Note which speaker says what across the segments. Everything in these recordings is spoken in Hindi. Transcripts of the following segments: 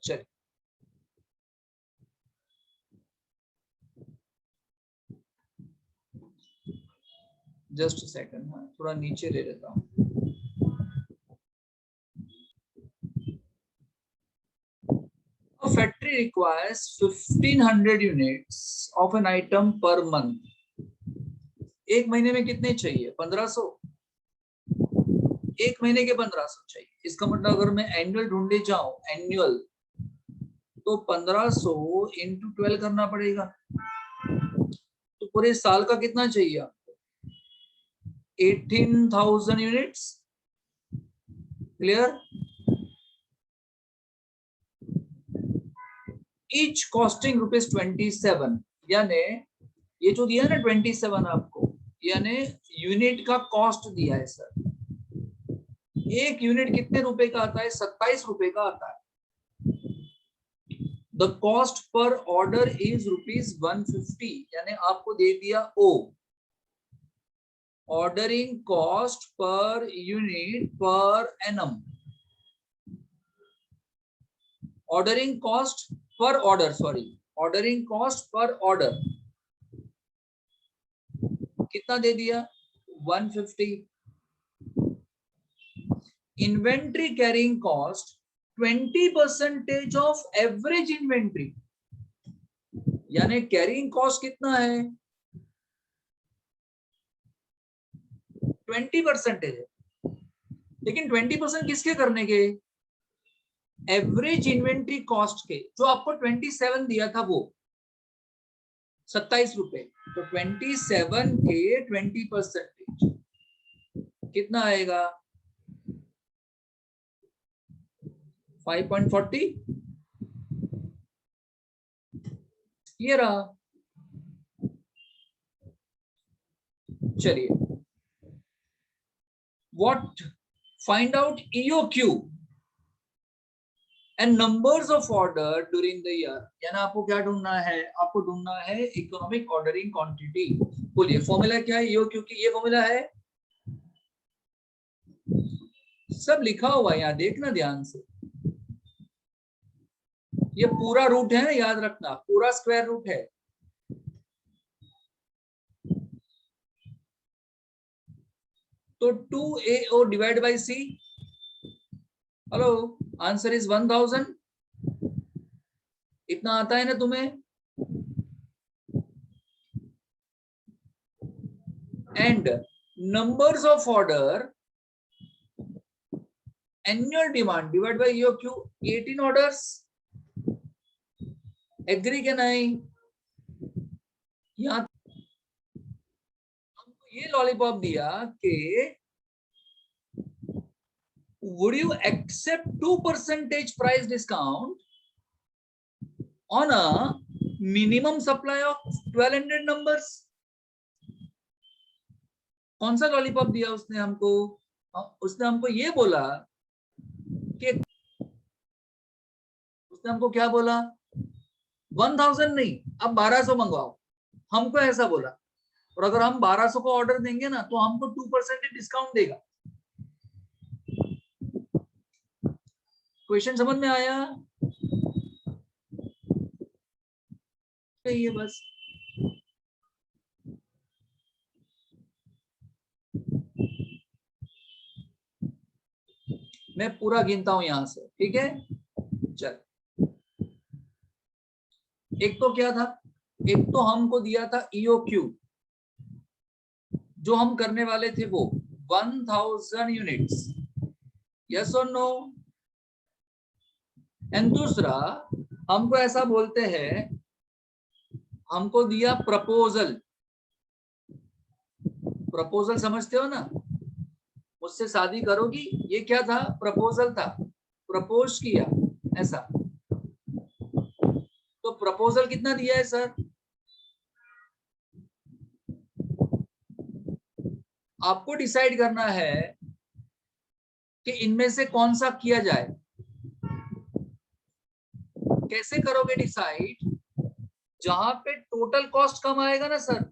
Speaker 1: चलिए जस्ट सेकंड, हाँ थोड़ा नीचे ले लेता हूँ। A factory requires 1500 units of an item per month. एक महीने में कितने चाहिए? 1500। एक महीने के 1500 चाहिए। इसका मतलब अगर मैं एनुअल ढूंढे जाऊं, एनुअल, तो 1500 इंटू 12 करना पड़ेगा। तो पूरे साल का कितना चाहिए आपको? 18,000 यूनिट्स। क्लियर? ईच कॉस्टिंग ₹27, यानी ये जो दिया है ना 27 आपको, यानी यूनिट का कॉस्ट दिया है सर। एक यूनिट कितने रुपए का आता है? 27 रुपए का आता है। The cost per order is ₹150, यानी आपको दे दिया ओ, ordering cost per unit per annum, ordering cost per order, sorry ordering cost per order कितना दे दिया? 150। Inventory carrying cost 20% of average inventory, यानी कैरिंग कॉस्ट कितना है? 20% है। लेकिन 20% किसके करने के? एवरेज इन्वेंट्री कॉस्ट के, जो आपको 27 दिया था वो 27 रुपए, तो 27 के 20% कितना आएगा? 5.40। ये रहा। चलिए, what find out EOQ and numbers of order during the year, यानी आपको क्या ढूंढना है? आपको ढूंढना है इकोनॉमिक ऑर्डरिंग क्वांटिटी। बोलिए फॉर्मूला क्या है EOQ की? ये फॉर्मूला है, सब लिखा हुआ है यहाँ, देखना ध्यान से। ये पूरा रूट है ना, याद रखना, पूरा स्क्वायर रूट है। तो 2AO divide by C, hello, answer is 1000। इतना आता है ना तुम्हें? And numbers of order, annual demand divide by EOQ, 18 orders. Agree के नहीं? यहां हमको ये लॉलीपॉप दिया कि would you accept 2% price discount on a minimum supply of 1200 numbers? कौन सा लॉलीपॉप दिया उसने हमको? उसने हमको ये बोला कि, उसने हमको क्या बोला? 1000 नहीं, अब 1200 मंगवाओ, हमको ऐसा बोला। और अगर हम 1200 को ऑर्डर देंगे ना, तो हमको 2% डिस्काउंट देगा। क्वेश्चन समझ में आया? ये बस मैं पूरा गिनता हूं यहां से, ठीक है? चल, एक तो क्या था? एक तो हमको दिया था EOQ, जो हम करने वाले थे वो 1000 यूनिट्स, यस और नो? एंड दूसरा हमको ऐसा बोलते हैं, हमको दिया प्रपोजल। प्रपोजल समझते हो ना? मुझसे शादी करोगी, ये क्या था? प्रपोजल था, प्रपोज किया ऐसा। तो प्रपोजल कितना दिया है सर? आपको डिसाइड करना है कि इनमें से कौन सा किया जाए। कैसे करोगे डिसाइड? जहां पे टोटल कॉस्ट कम आएगा ना सर,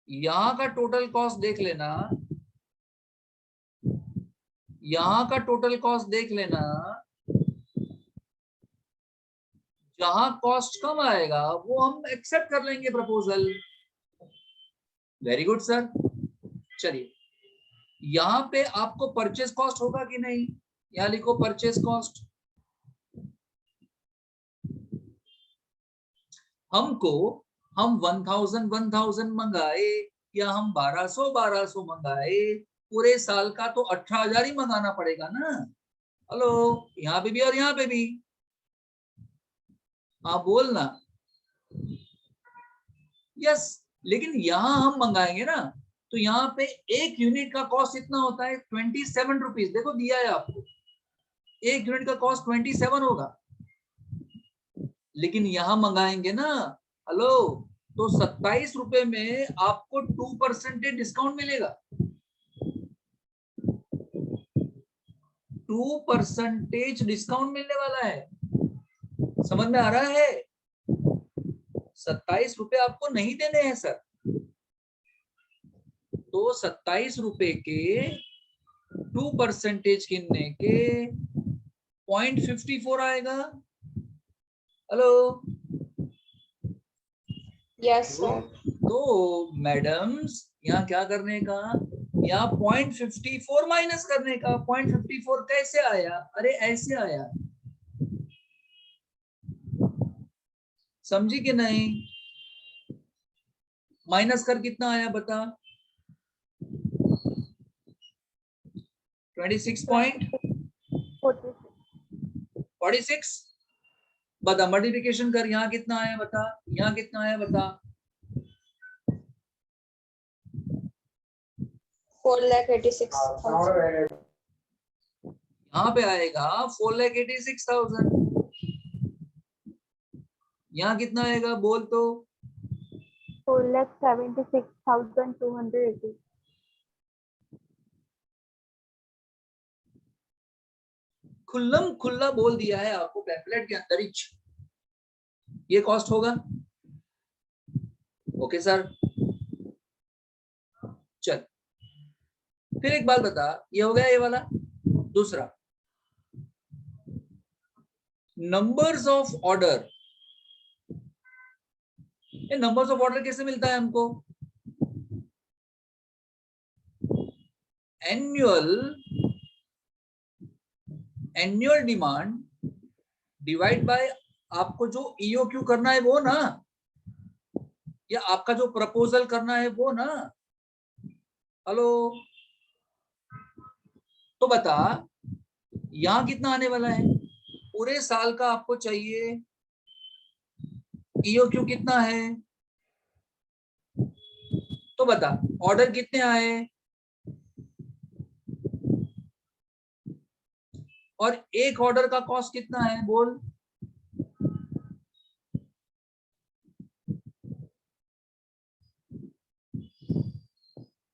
Speaker 1: यहां का टोटल कॉस्ट देख लेना, यहां का टोटल कॉस्ट देख लेना, जहां कॉस्ट कम आएगा वो हम एक्सेप्ट कर लेंगे प्रपोजल। Very good sir. चलिए यहां पे आपको परचेज कॉस्ट होगा कि नहीं, यहां लिखो परचेज कॉस्ट। हमको हम 1000 मंगाए या हम 1200 मंगाए, पूरे साल का तो 18,000 ही मंगाना पड़ेगा ना। हेलो, यहाँ पे भी और यहाँ पे भी। हाँ बोलना। यस, लेकिन यहां हम मंगाएंगे ना, तो यहाँ पे एक यूनिट का कॉस्ट इतना होता है 27 रुपीज। देखो दिया है आपको, एक यूनिट का कॉस्ट 27 होगा। लेकिन यहां मंगाएंगे ना, हेलो, तो 27 रुपए में आपको 2% डिस्काउंट मिलेगा। 2% डिस्काउंट मिलने वाला है। समझ में आ रहा है? 27 रुपए आपको नहीं देने हैं सर। तो 27 रुपए के 2% गिनने के 0.54 आएगा। Hello,
Speaker 2: yes sir.
Speaker 1: तो मैडम्स यहाँ क्या करने का, यहाँ 0.54 माइनस करने का। 0.54 कैसे आया? अरे ऐसे आया, समझी कि नहीं? माइनस कर कितना आया बता? 26.46। बता, मल्टीप्लिकेशन कर, यहाँ कितना आया बता, यहाँ कितना आया बता?
Speaker 2: 4,86,000।
Speaker 1: यहाँ पे आएगा 4,86,000। यहाँ कितना आएगा बोल तो?
Speaker 2: 4,76,280।
Speaker 1: खुल्लम खुल्ला बोल दिया है आपको पैम्फलेट के अंदर ही, ये कॉस्ट होगा। Okay sir. चल फिर एक बात बता, ये हो गया ये वाला। दूसरा, नंबर्स ऑफ ऑर्डर। ये नंबर्स ऑफ ऑर्डर कैसे मिलता है हमको? एनुअल डिमांड डिवाइड बाय आपको जो ईओक्यू करना है वो ना, या आपका जो प्रपोजल करना है वो ना। हेलो, तो बता यहां कितना आने वाला है? पूरे साल का आपको चाहिए, ईओक्यू कितना है? तो बता ऑर्डर कितने आए और एक ऑर्डर का कॉस्ट कितना है बोल?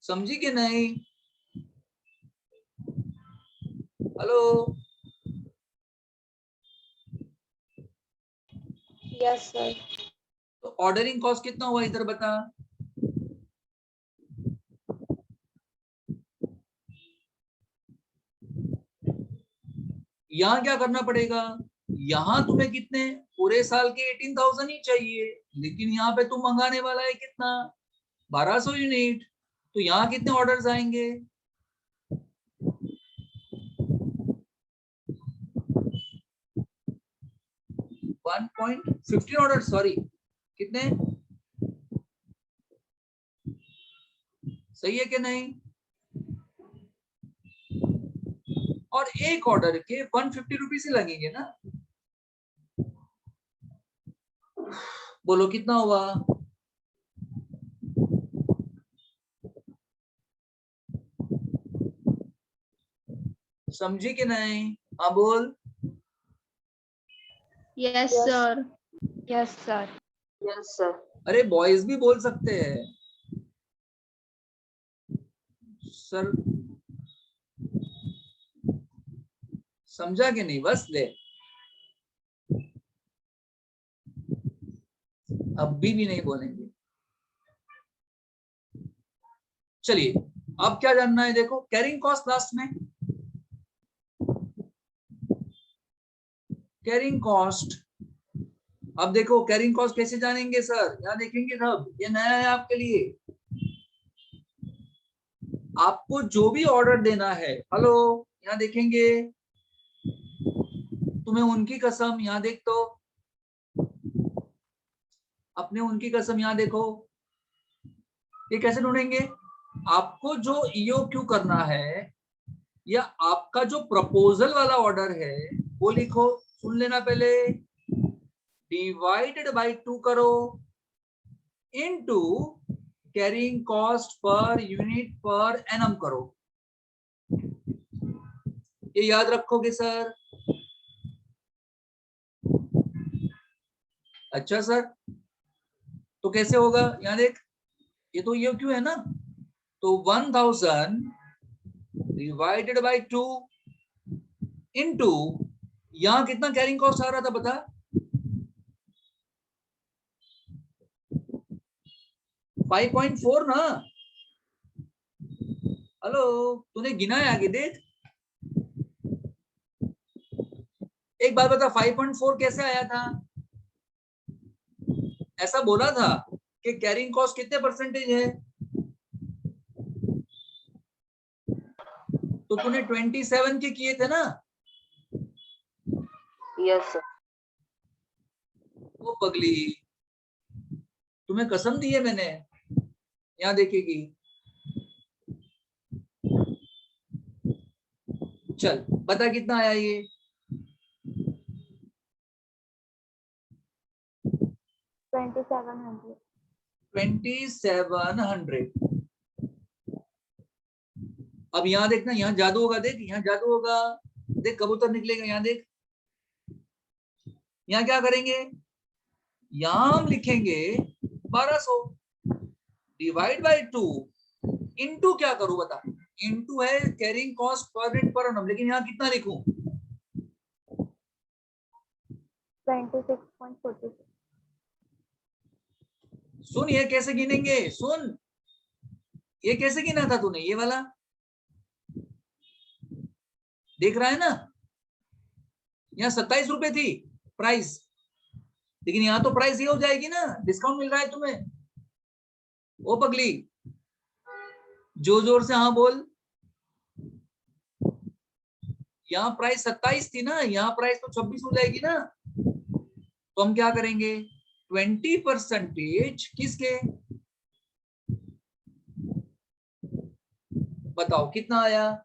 Speaker 1: समझी कि नहीं? Hello,
Speaker 2: yes sir.
Speaker 1: तो ऑर्डरिंग कॉस्ट कितना हुआ इधर बता? यहाँ क्या करना पड़ेगा? यहाँ तुम्हें कितने, पूरे साल के 18,000 ही चाहिए, लेकिन यहाँ पे तुम मंगाने वाला है कितना? 1200 यूनिट। तो यहाँ कितने ऑर्डर्स आएंगे? 1.15 ऑर्डर, सॉरी कितने? सही है कि नहीं? और एक ऑर्डर के 150 रुपीज ही लगेंगे ना। बोलो कितना हुआ? समझी कि नहीं? हाँ बोल।
Speaker 2: Yes sir. Yes sir. Yes sir.
Speaker 1: अरे बॉयज भी बोल सकते हैं सर। समझा कि नहीं? बस ले, अब भी नहीं बोलेंगे। चलिए अब क्या जानना है देखो, कैरिंग कॉस्ट लास्ट में। Carrying cost. अब देखो कैरिंग कॉस्ट कैसे जानेंगे सर, यहाँ देखेंगे सब, ये नया है आपके लिए। आपको जो भी ऑर्डर देना है, हेलो, यहाँ देखेंगे, तुम्हें उनकी कसम, यहाँ देख तो, अपने उनकी कसम, यहाँ देखो, ये कैसे ढूंढेंगे? आपको जो EOQ करना है या आपका जो प्रपोजल वाला ऑर्डर है वो लिखो, सुन लेना पहले, डिवाइडेड बाय 2 करो into carrying cost per unit per annum करो। ये याद रखोगे सर? अच्छा सर, तो कैसे होगा? यहाँ देख, ये तो EOQ है ना, तो 1000 डिवाइडेड बाय 2 इनटू, यहां कितना कैरिंग कॉस्ट आ रहा था बता? 5.4 ना? हेलो, तूने गिना है आगे देख, एक बात बता, 5.4 कैसे आया था? ऐसा बोला था कि कैरिंग कॉस्ट कितने परसेंटेज है, तो तूने 27 के किए थे ना?
Speaker 2: Yes sir.
Speaker 1: वो पगली, तुम्हें कसम दी है मैंने, यहाँ देखेगी। चल बता कितना आया ये?
Speaker 2: 2700।
Speaker 1: 2700। अब यहाँ देखना, यहाँ जादू होगा, देख यहाँ जादू होगा, देख कबूतर निकलेगा, यहाँ देख, यहाँ क्या करेंगे, यहाँ हम लिखेंगे 1200 डिवाइड बाय 2 इनटू, क्या करूं बता, इनटू है carrying cost per unit per annum, लेकिन यहाँ कितना लिखूं?
Speaker 2: 26.46।
Speaker 1: सुन, ये कैसे गिनेंगे, सुन, ये कैसे गिना था तूने, ये वाला देख रहा है ना? यहाँ 27 रुपए थी प्राइस, लेकिन यहाँ तो प्राइस ये हो जाएगी ना, डिस्काउंट मिल रहा है तुम्हें। ओ पगली, जोर जोर से हाँ बोल। यहाँ प्राइस 27 थी ना, यहाँ प्राइस तो 26 हो जाएगी ना, तो हम क्या करेंगे, 20% किसके, बताओ कितना आया?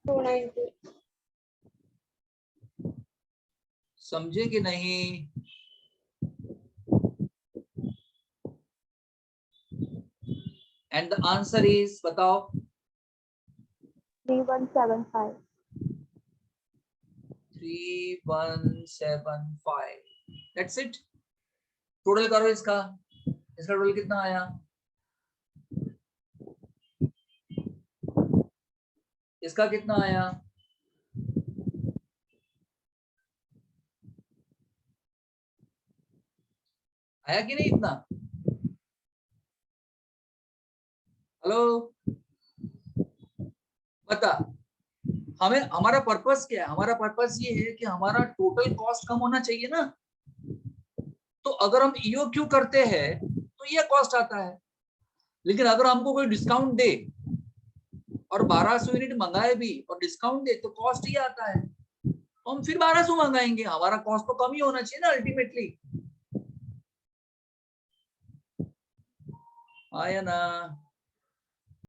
Speaker 2: 290।
Speaker 1: समझे कि नहीं? एंड द आंसर इज, बताओ,
Speaker 2: 3175।
Speaker 1: 3175। That's it. टोटल करो इसका, इसका टोटल कितना आया? इसका कितना आया? आया कि नहीं इतना? हेलो, बता, हमें, हमारा पर्पस क्या है? हमारा पर्पस ये है कि हमारा टोटल कॉस्ट कम होना चाहिए ना, तो अगर हम EOQ करते हैं तो ये कॉस्ट आता है, लेकिन अगर हमको कोई डिस्काउंट दे और 1200 यूनिट मंगाए भी और डिस्काउंट दे तो कॉस्ट ही आता है, तो हम फिर 1200 मंगाएंगे, हमारा कॉस्ट तो कम ही होना चाहिए ना अल्टीमेटली। आया ना?